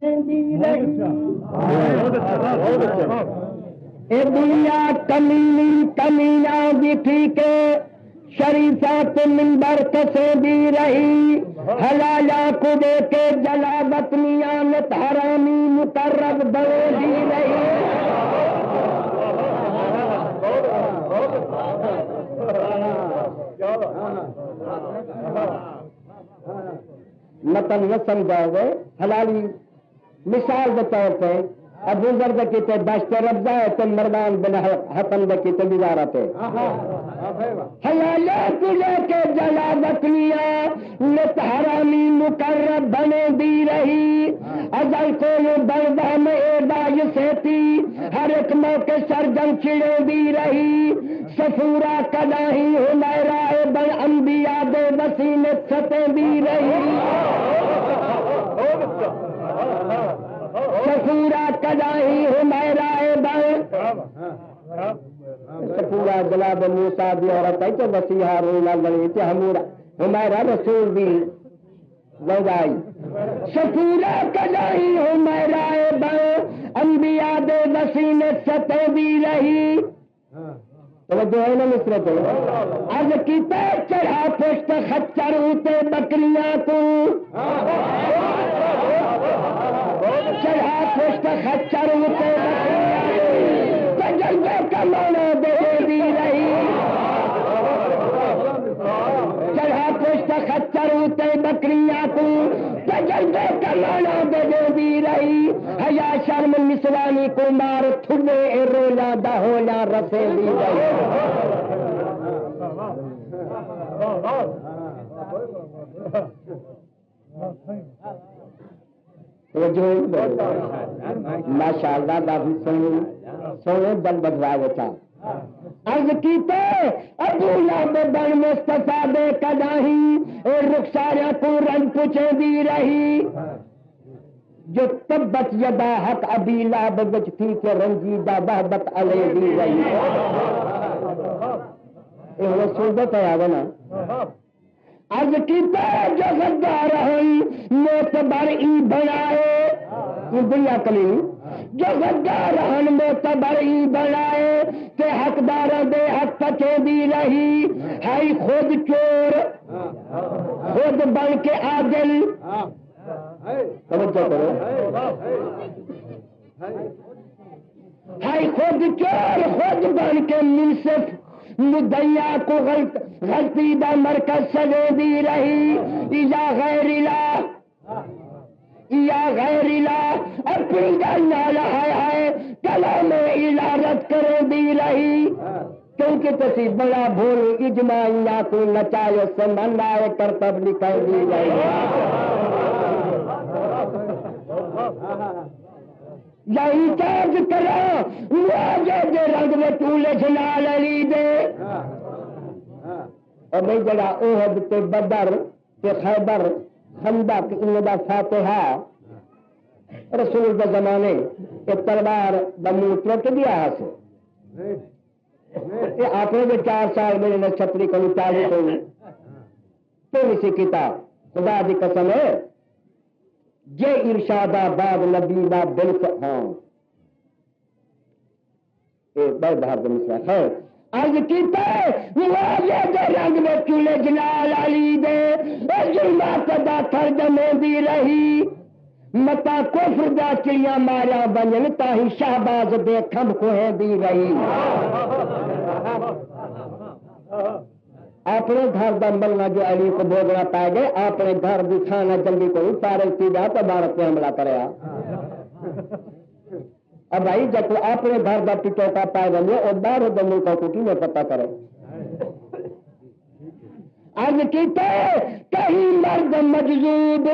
دنیا کمینی کمیاں بھی ٹھیک شریفات منبر کسے بھی رہی حلالا کو دے کے جلا وطنیاں نت حرامی مقرب بڑے بھی رہی متن نہ سمجھاؤ گے حلالی مثال کے طور پہ ابو ذر کہتے دشت ربضہ ہے تو مردان بن حکم کہتے گزارت ہے حلالہ کو لے کے جلا وطنیاں نت حرامی مقرب بنے دی رہی ازل کو بردہ میں ایڈاج سیتی ہر ایک موقع سرجن چڑے دی رہی سفورا کداہی حمیرہ بن انبیاء دے وسیلت ستے دی رہی سفورا کداہی حمیرہ بن سفورا جلاب موسیٰ دی عورت ہے کہ وسیحہ رولا گلی تھے حمیرہ رسول دی زوجائی سفورا کداہی حمیرہ بن انبیاء دے وسیلت ستے دی رہی جو ہے نا مصرت عرض کیتا چڑھا پشت خچر ہوتے بکریاں کو چڑھا پشت خچر ہوتے بکریاں تجربے کا مانا دے دی رہی چڑھا پشت خچر ہوتے بکریاں کو تجربے کا مانا دے دی رہی حیا شرم نسوانی کو مار تھلے رولا دہولا رسے دی رہی ماشاء اللہ کافی سونے دل بدلا بیٹا عرض کیتے ابو لہب بن مصطفیٰ دے کداہی رخساریاں کو رنگ پوچھے دی رہی جو تبت یدا حق ابی لہب وچ تھی کہ رنجیدہ بہبت علیہ دی رہی یہ رسول دے پیاوے نا عرض کیتا جو غدار ہیں معتبر ای بنائے یہ دنیا کلی جو غدار ہیں معتبر ای بنائے کہ حقدار دے حق پچے دی رہی ہے خود چور خود بن کے عادل توجہ کرو ہے خود چور خود بن کے منصف مدعیا کو غلطی دا مرکز سجے دی رہی یا غیر الہ یا غیر الہ اپنی جانا ہے کلام الہ رد کرے دی رہی کیونکہ تسی بڑا بھول اجماعیہ کو نچائے سمنائے کرتب لکھے دی رہی یہی چارج کرا مواجہ دے رنگ میں چولے جلال علی دے اور میں جڑا احد تے بدر تے خیبر خندق ان دا فاتحہ رسول کے زمانے ایک تلوار بنو ٹرک دیا سے یہ آپ نے 4 سال میرے نے چھتری کو اتاری ہوئی تو اسی کتاب خدا دی قسم ہے یہ ارشاد آباد نبی دا بلک ہاں ایک بڑا بہادر مسئلہ ہے عرض کیتا ہے مواجہ دے رنگ میں چولے جلال علی دے ظلمات دا ترجمے دی رہی متا کفر دا چڑیاں مارا بنن تاہی شہباز دے کھمب کوہیں دی رہی اپنے گھر دا ملنا جو علی کو بھوگنا پائے گئے اپنے گھر بھی کھانا جلدی کو فارغ کی جا تو بھارت پہ حملہ کرے اب بھائی جب تو اپنے گھر دا پٹو کا پائے گئے اور باہر دو ملکوں کو کی میں پتہ کرے عرض کیتے کہیں مرد مجذوب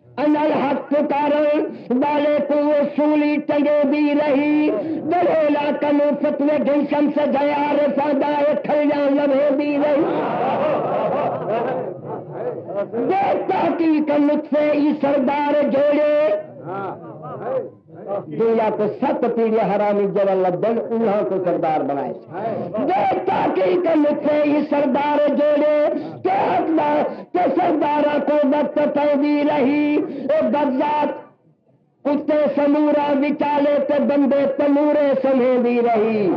ان الحق پکارن والے کو سولی ٹنگے دی رہی دلیلا کنو فتوے گنشم سے جیار فادائے کھلیاں لبھے دی رہی دیکھتا کی کنطفے ای سردار جوڑے دنیا کو 7 پیڑی حرامی جلال دل انہوں کو سردار بنائے دیکھتا کی کنطفے ای سردار جوڑے کہ سردارہ کو وقت پیدی رہی بدذات کتے سمورا وچالے تے بندے تنورے سمیں دی رہی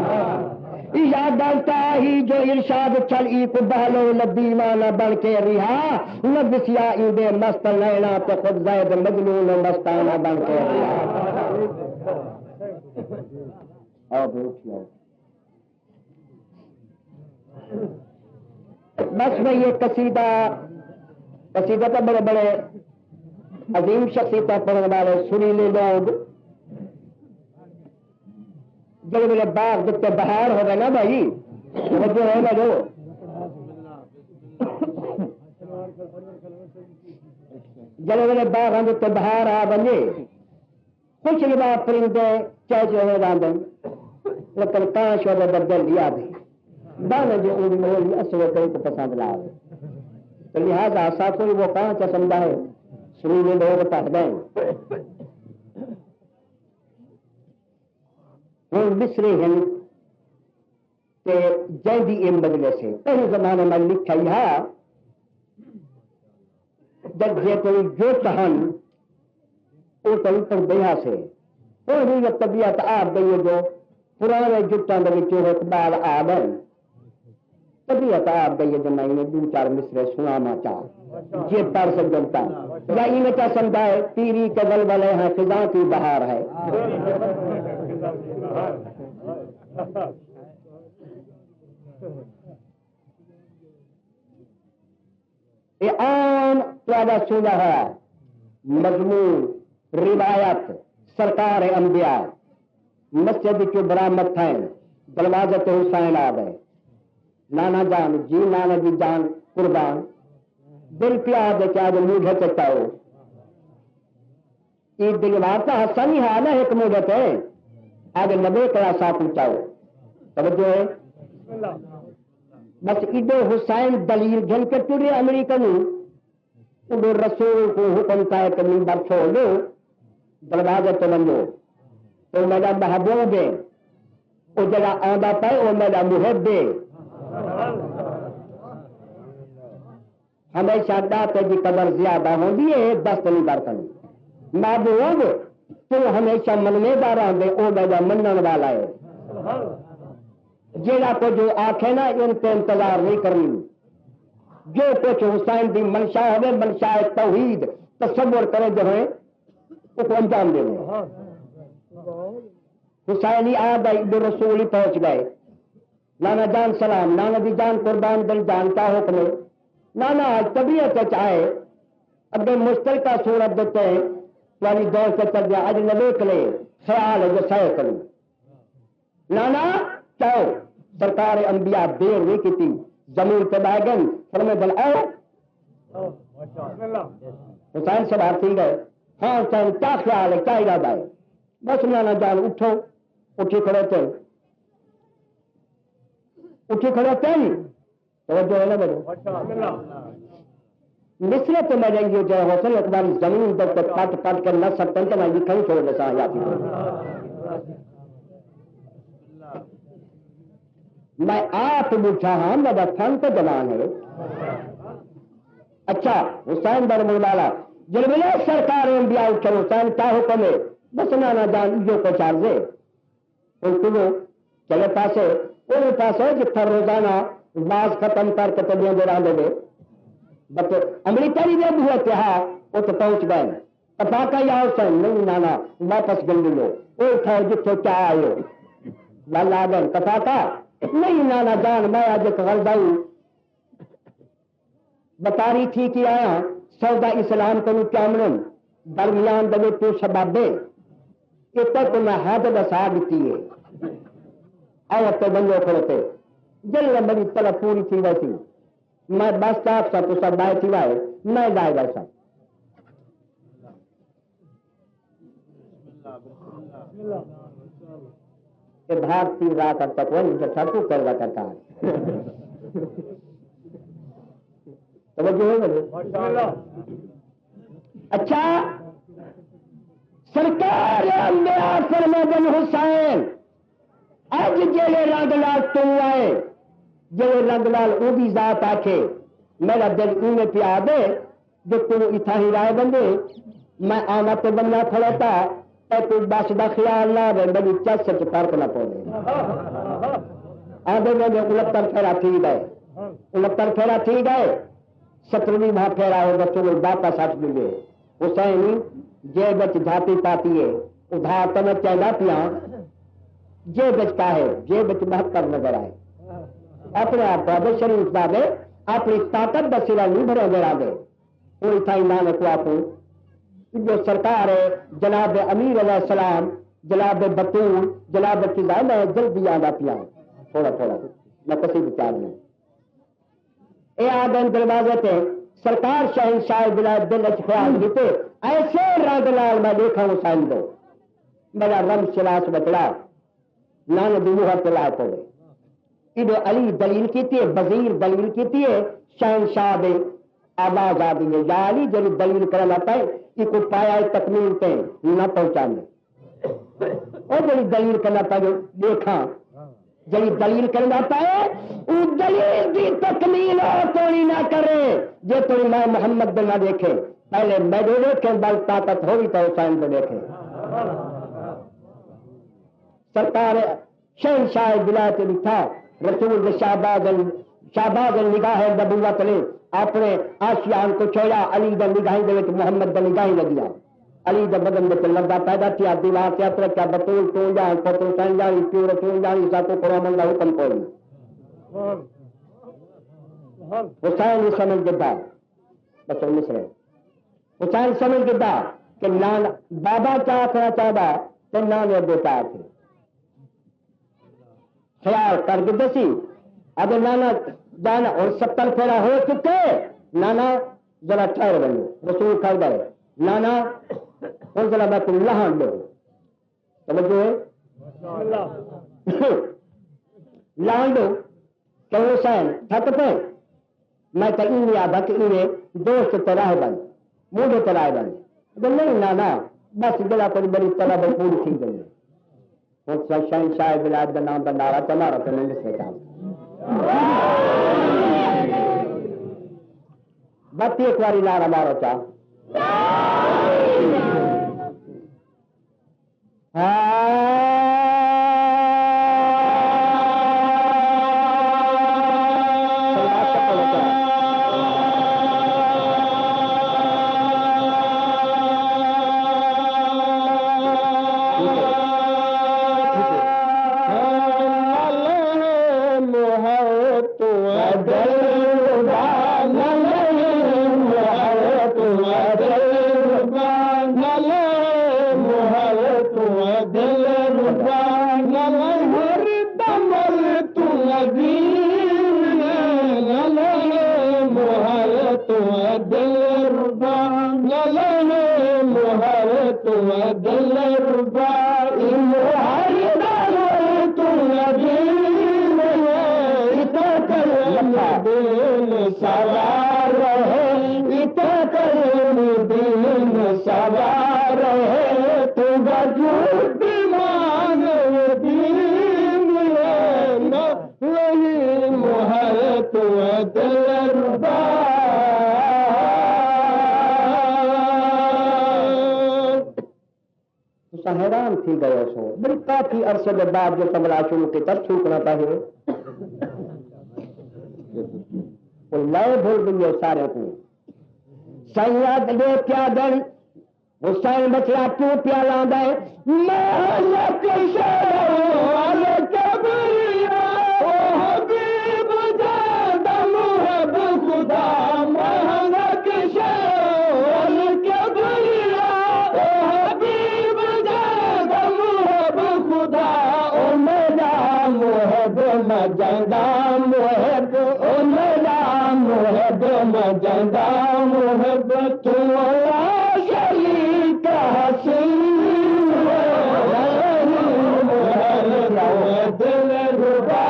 یاد آتا ہی جو ارشاد چل ایک بہلو لدیوانہ بن کے رہا لبسیا ایدے مست لینا تو خود زید مجنون مستانہ بن کے رہا بس میں یہ قصیدہ تو بڑے بڑے عظیم شخصیتیں پڑھنے والے سریلے لوگ جب میرے باغ جب بہار ہو گئے نا بھائی جو ہے نا جو جب میرے باغ ہم جب بہار آ بنے کچھ لبا پرندے چاہے ہوئے راندن لیکن کانش ہو گئے بدل دیا بھی دانے جو ان میں اصل کئی کو پسند لا تو لہٰذا ساتھ وہ کانچ سمجھا ہے سریلے لوگ پڑھ گئے ہوں مصرے ہیں کہ جیدی ام بدلے سے پہلے زمانے میں لکھا ہے جب یہ کوئی جو تہن وہ کہیں پر بیا سے وہ ہوئی طبیعت آپ گئی جو پرانے جٹان کے اقبال آ گئے طبیعت آپ گئی جو میں نے دو چار مصرے سنانا چاہ یہ پڑھ سکتا یا ان کا سمجھا ہے پیری کے ولولے ہیں خزاں کی بہار ہے یہ عام پیدا سنا ہے مضمون روایت سرکار انبیاء مسجد کے برآمد تھے دروازے حسین آ گئے نانا جان جی نانا جی جان قربان دل پیار کیا جو موجہ چکتا ہو یہ دلوار کا حسن ہی حال ہے ایک موجہ ہے آگے نبے کا ساتھ پہنچاؤ توجہ ہے بس ایڈو حسین دلیل جن کے پورے امریکن اڈو رسول کو حکم کا ہے کہ منبر چھوڑ دو دروازے تو بندو تو میرا محبوب ہے وہ جگہ آدھا پائے وہ میرا محب ہے ہمیشہ داتے کی قدر زیادہ ہوگی ہے دست نہیں کرتا محبوب تو ہمیشہ مننے دارا دے او میرا منن والا ہے جیڑا کو جو آنکھیں نا ان پہ انتظار نہیں کرنی جو کچھ حسین دی منشا ہے منشا توحید تصور کرے جو ہے اس کو انجام دے حسینی آ گئی دو رسول ہی پہنچ گئے نانا جان سلام نانا دی جان قربان دل جان کا حکم ہے نانا طبیعت چاہے اگر مشترکہ صورت دیتے ہیں والی دور سے چل گیا اج نبے کلے خیال ہے جو سہ کروں نانا چاہو سرکار انبیاء دیر نہیں کی تھی زمین پہ بیگن فرمے دل آؤ حسین سے باہر تھی گئے ہاں حسین کیا خیال ہے کیا ارادہ ہے بس نانا جان اٹھو اٹھی کھڑے تھے توجہ ہے نا میرے مصر تو میں جائیں گے جو حسن اقبال زمین تک کٹ کٹ کر نہ سکتے تو میں کہیں چھوڑ دے سا جاتی میں آپ بوٹھا ہاں میرا فن تو جوان ہے اچھا حسین بر مولانا جب ملے سرکار انبیاء اٹھے حسین کیا حکم ہے بس نانا جان جو کو چار دے چلے پاسے وہ پاسے جتنا روزانہ باز ختم کر کے تبیاں دے رہے دے بس امریکہ بھی جب ہوئے تھے وہ تو پہنچ گئے پتا کا یا حسین نہیں نانا واپس گل لو وہ اٹھاؤ جتنے کیا آئے لال آ گئے پتا کا نہیں نانا جان میں آج ایک غلط ہوں بتا رہی تھی کہ آیا سودا اسلام کو کامن درمیان دے تو شبابے اتنے تو میں حد بسا دیتی ہے اور بندے کھڑتے جل میری طرف پوری تھی ویسی میں بس آپ سب تو سب بائے تھی وائے میں گائے ویسا بھارتی رات اب تک وہ مجھے سب کو کروا کرتا ہے اچھا سرکار فرمودن حسین اج جیلے رنگ لال تو آئے جیلے رنگ لال وہ بھی ذات آکھے میرا دل انہیں پیا دے جو تم اتھا ہی رائے بندے میں آنا تو بننا کھڑوتا کوئی بس کا خیال نہ رہے میری چس فرق نہ پڑے آدھے میں 69 پھیرا ٹھیک ہے 69 پھیرا ٹھیک ہے 70ویں ماہ پھیرا ہو بچوں کو باپا سٹ ملے حسین جیب جھاتی پاتی ہے ادھار تو میں چاہتا پیا جیب کا ہے جیب 72 نظر آئے اپنے آپ کو شریف دے اپنی طاقت کا سرا نہیں بھرو گرا دے پوری تھائی نام کو آپ جو سرکار ہے جناب امیر علیہ السلام جناب بطول جناب فضا میں جلدی آدھا پیا تھوڑا تھوڑا میں کسی بچار میں یہ آدم دروازے تھے سرکار شہنشاہ بلاد دل خیال کیتے ایسے رنگ لال میں دیکھا ہوں سائن دو میرا رم شلاس بچڑا نان دنیا چلا پڑے ادو علی دلیل کی وزیر دلیل کی شہنشاہ دے آواز آ گئی ہے یا علی جب دلیل کرنا پائے کہ کو پایا تکمیل پہ نہ پہنچانے اور جی دلیل کرنا پائے دیکھا جی دلیل کرنا پائے اس دلیل کی تکمیل اور کوئی نہ کرے جی تو میں محمد نہ دیکھے پہلے میں دیکھیں بل طاقت ہوگی تو حسین کو دیکھے سرکار شہنشاہ بلاد لکھا رسول شہباز نگاہ نبوت نے اپنے آشیان کو چھوڑا علی دا نگاہیں دے محمد دا نگاہیں لگیا علی دا بدن میں لگا پیدا کیا دیوار سے اثر کیا بطول تو جائیں پتر سین جانی پیو رسول جانی ساتو قرآن اللہ حکم کوئی حسین ہی سمجھ گدا بچوں مصر حسین سمجھ گدا کہ نان بابا کیا کرنا چاہتا تو نان بیٹا تھے خیال کر کے دسی اب نانا جانا اور 70 پھیرا ہو چکے نانا ذرا ٹھہر بنو رسول کر گئے نانا اور ذرا میں تم لہان دو توجہ ہے لہان دو کہ حسین تھک پہ میں تو انہیں آدھا کہ انہیں دوست تراہ بن مجھے تراہ بن نہیں نانا بس جگہ پر بڑی طرح پوری تھی گئی شہنشاہ بلاد کا نام کا نعرہ تمہارا تو نہیں لکھنے کا بتی ایک باری نعرہ مارو چاہ حیران تھی گئے سو بڑی کافی عرصے کے بعد جو کمرہ شروع کی تب چھوٹنا چاہیے لئے بھول گئی سارے کو سیاد لے کیا دن حسین بچڑا کیوں پیالہ دے جندا محب میرا محب جندا محب تم شریک حسین دل ربا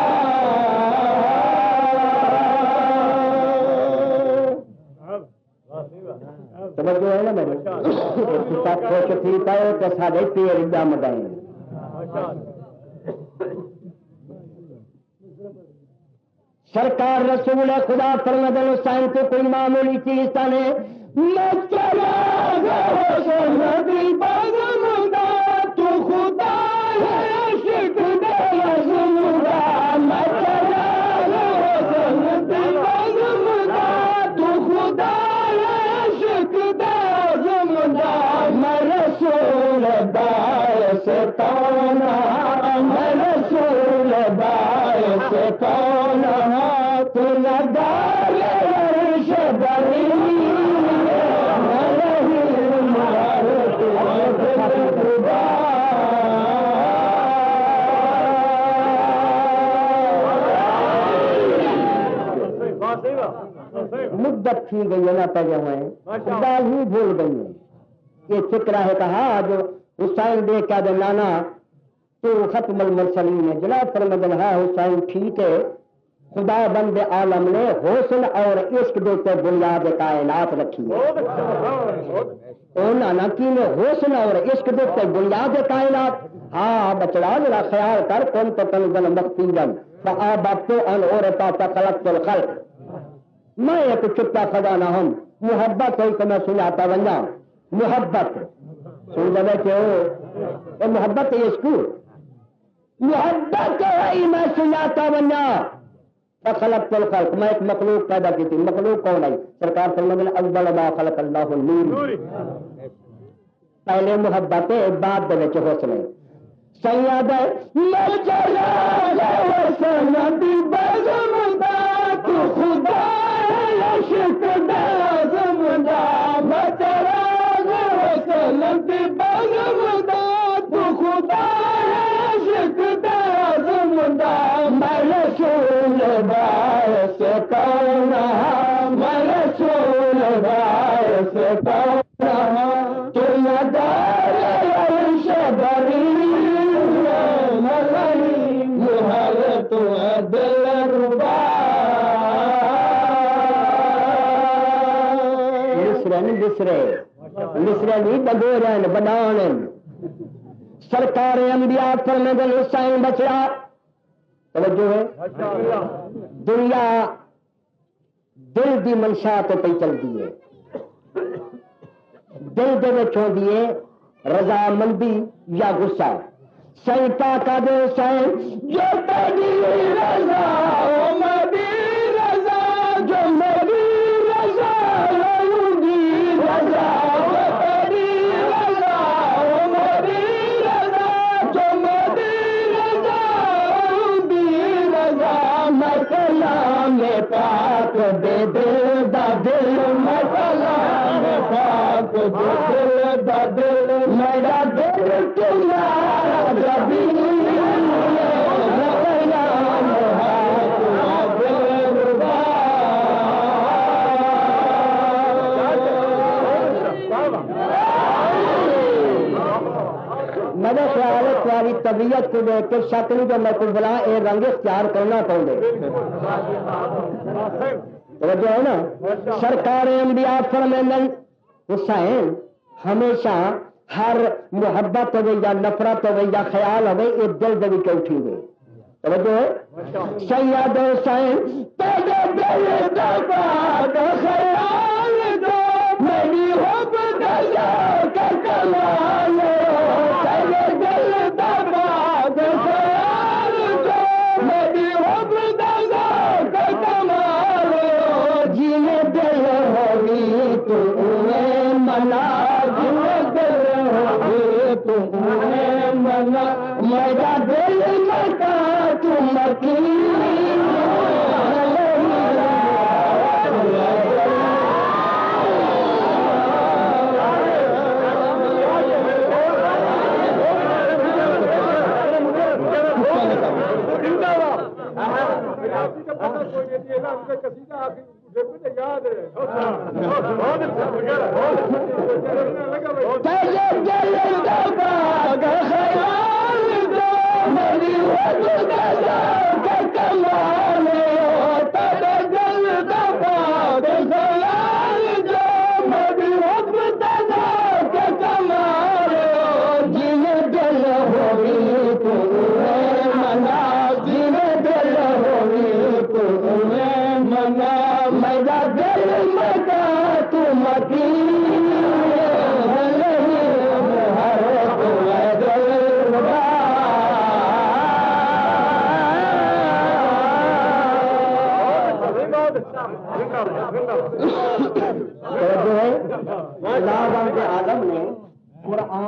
توجہ ہے نا میرے خوش تھی پائے تو سارے پیر دم گئے سرکار رسول خدا فرماتے حسین کو کوئی معمولی چیز تھا نے میں چراغ حسن دیباغ مدا تو خدا عشق دے زمدا میں چراغ حسن دیباغ مدا تو خدا عشق دے زمدا میں رسول باعث کون میں رسول باعث کون تو ندار عرش بری مدت تھی گئی ہے نہ پڑے ہوئے خدا ہی بھول گئی ہے یہ فکر ہے کہا جو حسین دیکھ کیا دے نانا تو ختم المرسلین ہے جناب فرمدن ہے حسین ٹھیک ہے خدا بند عالم نے حسن اور عشق دیتے بنیاد کائنات رکھی ہے نانا کی نے حسن اور عشق دیتے بنیاد کائنات ہاں بچڑا ذرا خیال کر کون تو کنزن مخفیجن فآبتو ان عورتا فخلقت الخلق میں ایک چپتا خزانہ ہوں محبت ہوئی تو میں سناتا ونجا محبت سن جائے کہ محبت ہے اس کو محبت ہوئی میں سناتا ونجا فخلقت الخلق میں ایک مخلوق پیدا کی تھی مخلوق کون ہے سرکار فرماتے ہیں اول ما خلق اللہ النور پہلے محبت ہے بعد دے وچ حسن ہے سید مل جلال حسن دی بزمدا تو خدا عشق دے زمدا مچراغ حسن دی بزمدا تو خدا عشق دے زمدا میں رسول باعث کون میں رسول باعث کون تو ندار عرش بری دل ربا مصرے نہیں بگورن بنان سرکار انبیاء فرمے دل حسین بچڑا توجہ ہے دنیا دل دی منشا تو پہ چلتی ہے دل دے وچ ہوندی ہے رضا مندی یا غصہ سی پاکا دے حسین جو تیری رضا میری رضا جو میری رضا لوں رضا تیری رضا میری رضا جو میری رضا لوں رضا میں کلام پاک دے دل دا دل میں کلام پاک دے دل دا دل میرا دل تمہارا ربی میرا خیال ہے تمہاری طبیعت کو دیکھ کے شک نہیں جو میں کچھ بلا یہ رنگ اختیار کرنا پڑوں گے جو ہے نا سرکار انبیاء فرمائیں حسین ہمیشہ ہر محبت ہوئے یا نفرت ہوئے یا خیال ہوئے یہ دل دل کے اٹھی گئے توجہ ہے سید حسین تیرے دل دباد خیال دو میری حب دیا کا کمال تیرے دل دباد خیال دو میری حب دیا کا کمال جینے دل ہوگی تو انہیں منا تمہیں منا میرا دل مکا تم مکی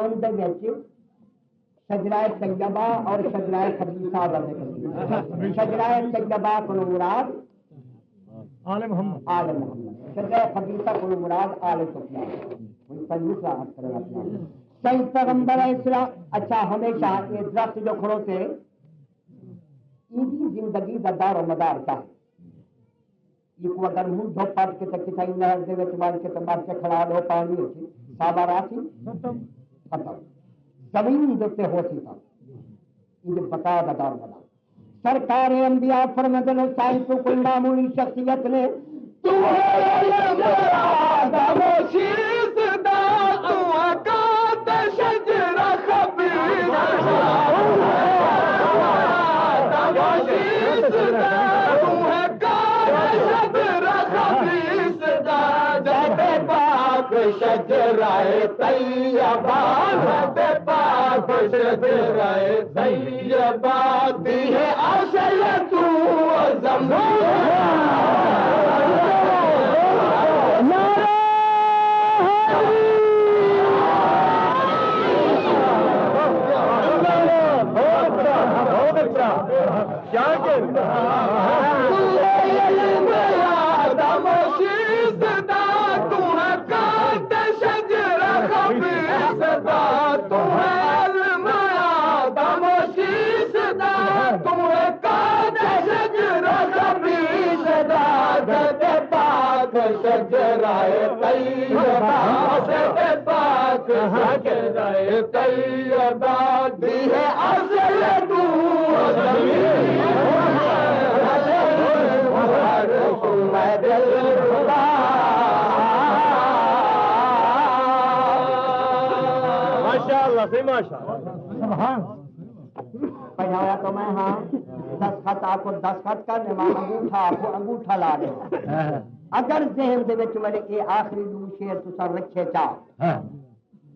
قرآن دے وچ شجرہ طیبہ اور شجرہ خبیثہ دا ذکر ہے. شجرہ طیبہ کو مراد آل محمد، شجرہ خبیثہ کو مراد آل سفیان. ان پر دوسرا حق کرنا اپنا صحیح پیغمبر اسلام. اچھا ہمیشہ یہ درخت جو کھڑوتے ان کی زندگی کا دار و مدار کا ہے. یہ کو اگر منہ دھو پٹ کے تک کسی نہر دے وچ مار کے تو مر کے کھڑا لو پانی ہوتی سابا راسی ختم زمین دیتے ہو سی تھا یہ بتا دا دار و مدار. سرکار انبیاء فرماتے ہیں سائنس کو کوئی معمولی شخصیت نے تو شجرائے طیبہ پاک شجرائے طیبہ دی ہے اصل تو شجرائے طیبہ پاک شجرائے طیبہ دی ہے اصل تو پڑھایا تو میں ہاں دستخط آپ کو دستخط کر دے انگوٹھا آپ کو انگوٹھا لا دے. اگر ذہن دے وچ میرے یہ آخری دو شعر تسا رکھے چاہ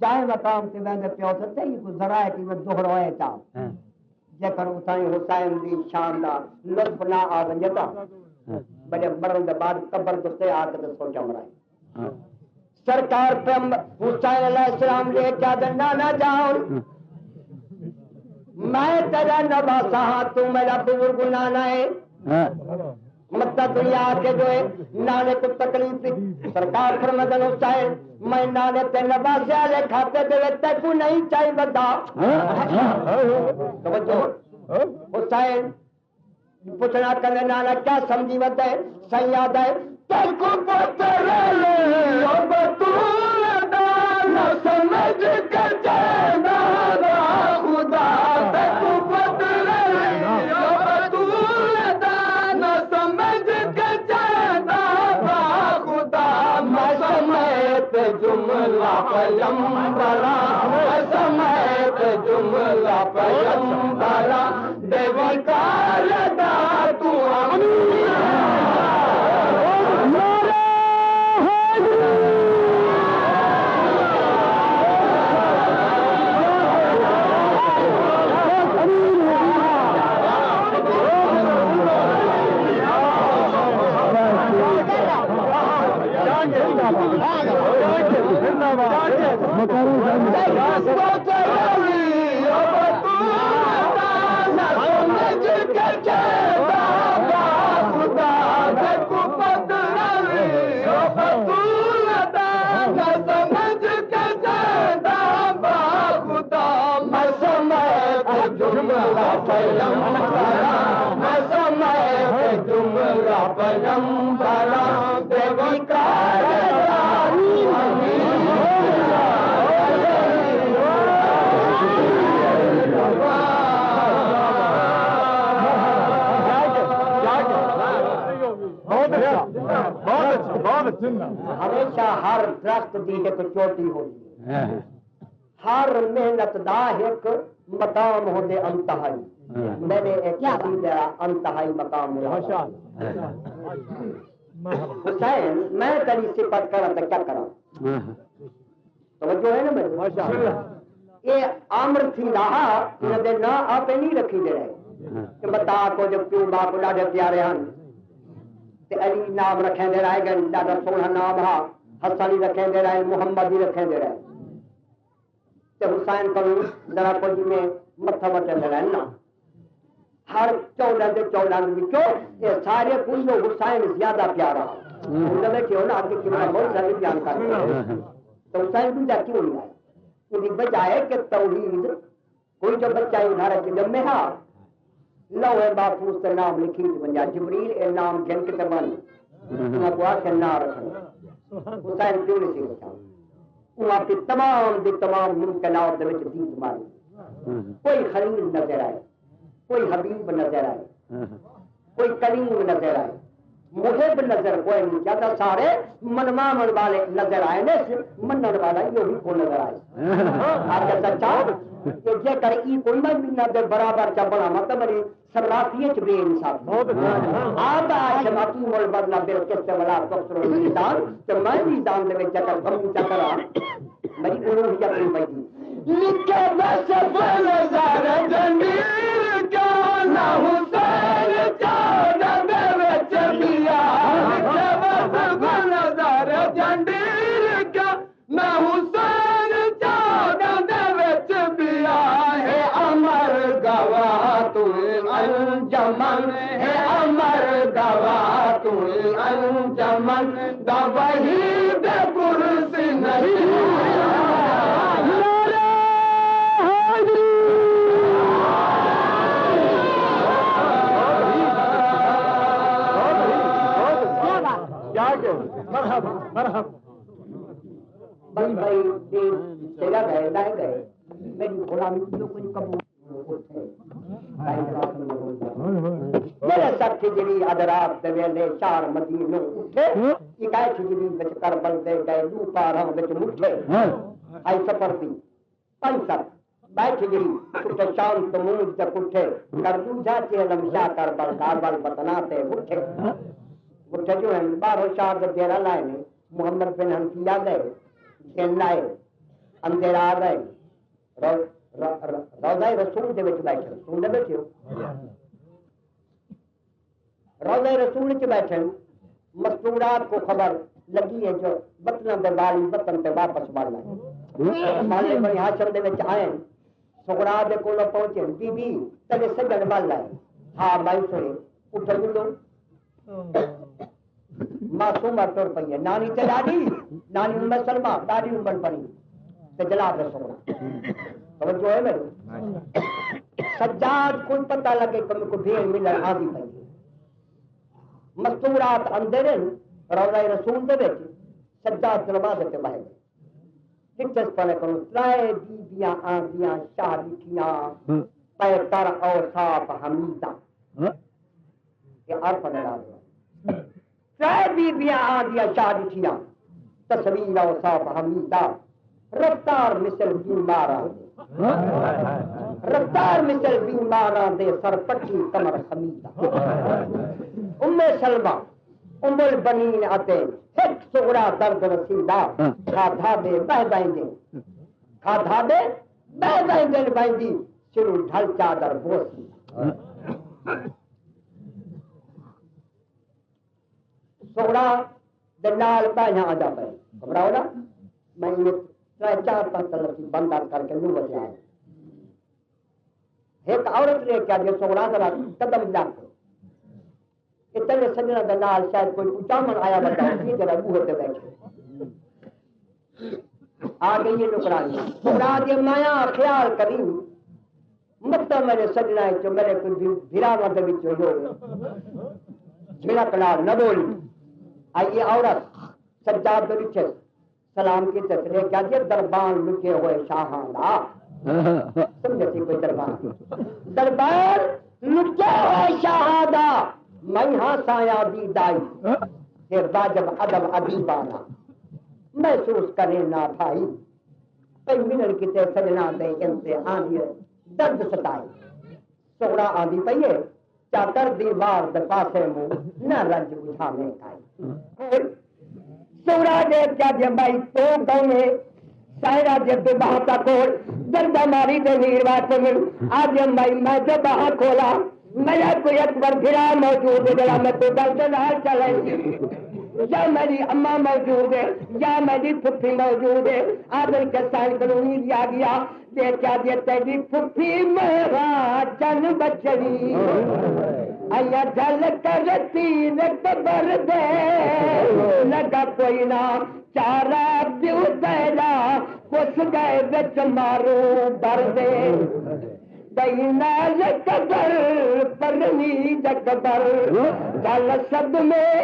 چاہے مقام تے ویندے پیو تے یہ کو ذرائع کی دوہرائے چاہ جے کر اتائیں حسین دی شان دا لطف نہ آ ونجتا بڑے مرن دے بعد قبر تے آ کے سوچا مرائے. سرکار پہ حسین علیہ السلام لے کیا دنا نہ جاؤ میں تیرا نواسا ہاں تو میرا بزرگ نانا ہے مت دنیا کے جو ہے نانے کو تکلیف دی. سرکار فرماتے ہیں حسین میں نانے تے نواسے والے کھاتے دے تے کو نہیں چاہیے بدا. توجہ حسین پوچھنا کرنے نانا کیا سمجھی بتا ہے سیاد ہے تل کو پتر لے بطول دانا سمجھ کے جانا خدا تل کو پتر لے بطول دانا سمجھ کے جانا خدا میں سمیت جملہ پیمبرا میں سمیت جملہ پیمبرا دیوی کار دا تو ہمیشہ ہر درخت کی ایک چوٹی ہوتی ہے ہر محنت دا ایک مقام ہوتے انتہائی میرے ایک انتہائی مقام حسین میں تیری صفت کرا تو کیا کرا توجہ ہے نا میرے یہ امر تھی رہا انہیں نہ آپ نہیں رکھی دے رہے کہ بتا کو جب کیوں باپ کو ڈاڈے پیارے ہیں علی نام رکھیں دے رہے گا ڈاڈا سونا نام ہا حسن ہی رکھیں دے رہے محمد ہی رکھیں دے رہے تے حسین کو ذرا کچھ میں متھا وٹن رہنا ہر 14 دے 14 وچوں یہ سارے کچھ حسین زیادہ پیارا انہوں نے کیوں نہ کہ کتنا بہت ساری بیان کر تو حسین بھی جا کیوں نہیں آئے ان بجائے کہ توحید کوئی جو بچہ ادھارہ کے جب میں ہاں لوح محفوظ سے نام لکھی بنیا جبریل اے نام جن کے تبن انہاں کو آکے نہ رکھنا حسین کیوں نہیں سی بچا وہاں پہ تمام دی تمام ممکنات دے وچ دید ماری کوئی خلیل نظر آئے کوئی حبیب نظر آئے کوئی کریم نظر آئے محب نظر کوئی نہیں کیا سارے منمان والے نظر آئے منن والا یہ کو نظر آئے آپ کا سچا کہ جے کر ای کوئی نہ دے برابر چا بنا مطلب میری سرافیت بے انصاف آپ شماتی مول بدلا بے کس والا کفر میدان تو میں میدان دے وچ کر بم چکرا میری الوہیت نہیں پئی لکھے بس بل زار جمیل کا نہ حسین چاہ دے وچ لیا لکھے بس بل زار جمیل کا نہ حسین چاہ دے وچ لیا ہے امر گواہ تو انجمن ہے امر گواہ تو انجمن دا وحید کرسی نہیں بھائی بھائی چلا گئے لائے گئے میری غلامی جو کچھ قبول میرے سب کی جڑی ادرات دے ویلے 4 مدینے اٹھے اکائے جڑی وچ کربل دے گئے دو پاراں وچ مٹھے آئی سفر دی 5 سال بیٹھ گئی اٹھے شام تموز تے اٹھے کر دوجا چلم شاہ کربل کاربل بتنا تے اٹھے جو ہیں باہر شاہ دے ڈیرا لائے نے محمد بن حنفیہ گئے جن لائے اندر آ گئے روضہ رسول دے وچ بیٹھے رسول دے بیٹھے روضہ رسول وچ بیٹھے مستورات کو خبر لگی ہے جو بطن دے والی بطن تے واپس والا مالے بنی ہاشم دے وچ آئے سغرا دے کول پہنچے بی بی تے سجن والا ہے ہاں بھائی سوئے اٹھ گلو معصومہ ٹر پئی ہے نانی تے ڈاڈی نانی ام سلمہ ڈاڈی ام بن پڑی تے جناب رسول توجہ ہے میرے سجاد کوئی پتہ لگے کہ کو بھیڑ ملن آدھی پئی مستورات اندر روضہ رسول دے وچ سجاد نماز تے باہر دلچسپ پڑھے کرو ترائے بیبیاں آندیاں شاہ لکھیاں پے کر اوصاف حمیدہ یہ عرف نہ ترائے بیبیاں آندیاں شاہ لکھیاں تصویر اوصاف حمیدہ رفتار مثل بیماراں رفتار مثل بیماراں دے سر پٹی کمر خمیدہ ام سلمہ ام البنین آتے ایک سغرا درد رسیدہ کھادا دے بہ دیں کھادا دے بہ دیں بائندی شروع ڈھل چادر بوسی سغرا دلال پہنا آجا پہ گھبراؤ نا میں انہیں 4-5 طرف بندہ کر کے نو بجے آئے ایک عورت نے کیا جو سغرا ذرا قدم لاکھ اتنے سجنہ کا نال شاید کوئی اچامن آیا بتا اسی جگہ بوہے پہ بیٹھے آ گئی یہ نکرانی سغرا دی مایا خیال کری مطلب میرے سجنہ ہے جو میرے کوئی بھیرا مدد بھی ہو میرا کلار نہ بولی آئیے عورت سجاد بلچے سلام کی تسلے کیا جی دربان لکے ہوئے شاہان دا سمجھے تھی کوئی دربان لکے ہوئے شاہان دا میں ہاں سایہ دی دائی کہ واجب ادب ادیبانا محسوس کرے نہ بھائی کئی منٹ کی تے سجنا دے امتحان یہ درد ستائے سغرا آندھی پئیے چاکر دیوار دے پاسے مو نہ رنج بجھانے کائی سغرا دے کیا جے بھائی تو کونے سائرہ جے تو بہتا کھول دردہ ماری دے ویروات مل آج بھائی میں جو باہر کھولا میرا کوئی اکبر پھرا موجود ہے جڑا میں تو درد نہ چلے یا میری اماں موجود ہے یا میری پھپھی موجود ہے. عادل کے سائن کلونی دیا گیا دیکھا دیا تیری پھپھی میرا چن بچری آیا جل کرتی قبر دے لگا کوئی نہ چارا پیو دینا کس گئے بچ مارو ڈر دے دینا قبر پرنی قبر جل سب میں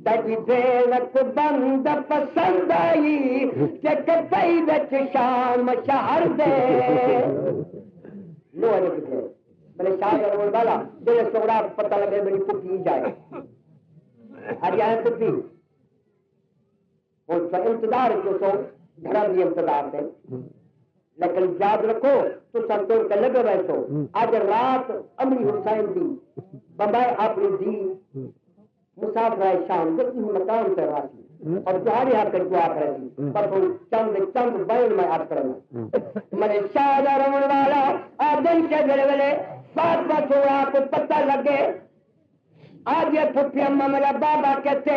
تجی بینک بند پسند آئی کہ کئی بچ شام شہر دے لو ہے کتنے میرے شاہ اور والا تیرے سوڑا پتہ لگے میری پھپھی جائے آج آئے پھپھی اور انتظار جو سو گھر بھی انتظار دے لیکن یاد رکھو تو سنتور کے لگے بیٹھو آج رات امری حسین دی بمبائے اپنی دی مسافر شام جتنی مقام سے راسی اور تمہاری حق کر دعا کرے گی پر چند بیل میں آپ کرنا میں شاہ رمن والا آدم کے گھر والے فاطمہ تھوڑا کو پتہ لگے آج یہ پھپھی اماں میرا بابا کہتے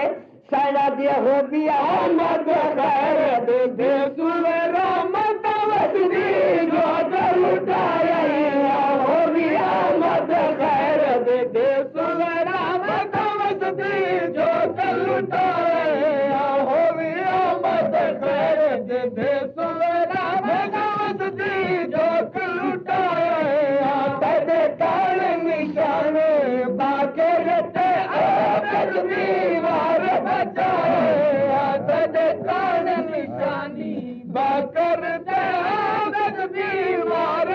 سائنا دیا ہو بھی آمد خیر دے دے سویرا متوت دی جو در اٹھائی ہو بھی آمد خیر دے دے سویرا متوت دی جو در اٹھائی ہو بھی آمد خیر دے دے سویرا متوت دی جو در اٹھائی تیرے کال نشان باقی رہتے آبد دیوار کان نشانی باکر دے آبد دیوار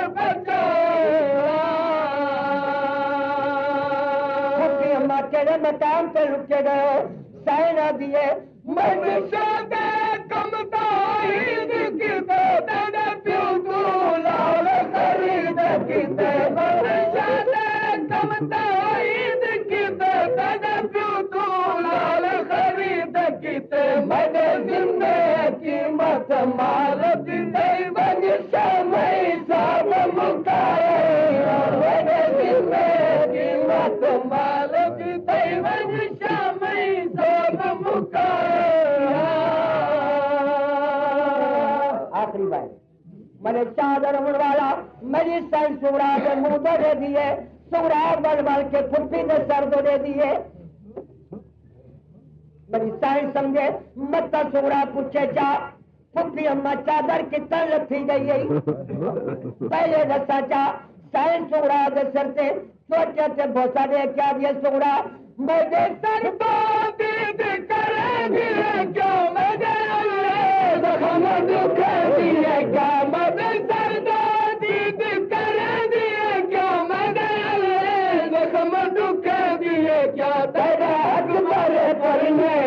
پھپھی اماں تیرے مقام پہ رکے گئے سائنہ دیے منشا دے کم تائید کیتے تیرے پیو تو لال خرید کیتے منشا دے کم تائید کیتے تیرے پیو تو لال خرید کیتے مجھے زندے قیمت مال دیتے منشا میں سب مکائے مجھے زندے قیمت مال دیتے منشا میں سب مکائے. آخری بات میں نے چادر رمن والا میری سائن سورا کے منہ تو دے دیے سورا بل بل کے پھپھی نے سر تو دے دیے میری سائن سمجھے مت سورا پوچھے چا پھپھی اماں چادر کتنا لتھی گئی پہلے دسا چا سائن سورا دے سر سے سوچے سے بوسا دے کیا دیا سورا مجھے سر تو دید کرے دیے کیوں مجھے زخم دکھ دیے کیا مجھے سر تو دید کرے دیے کیوں مجھے زخم دکھ دیے کیا تیرا اکبر پر میں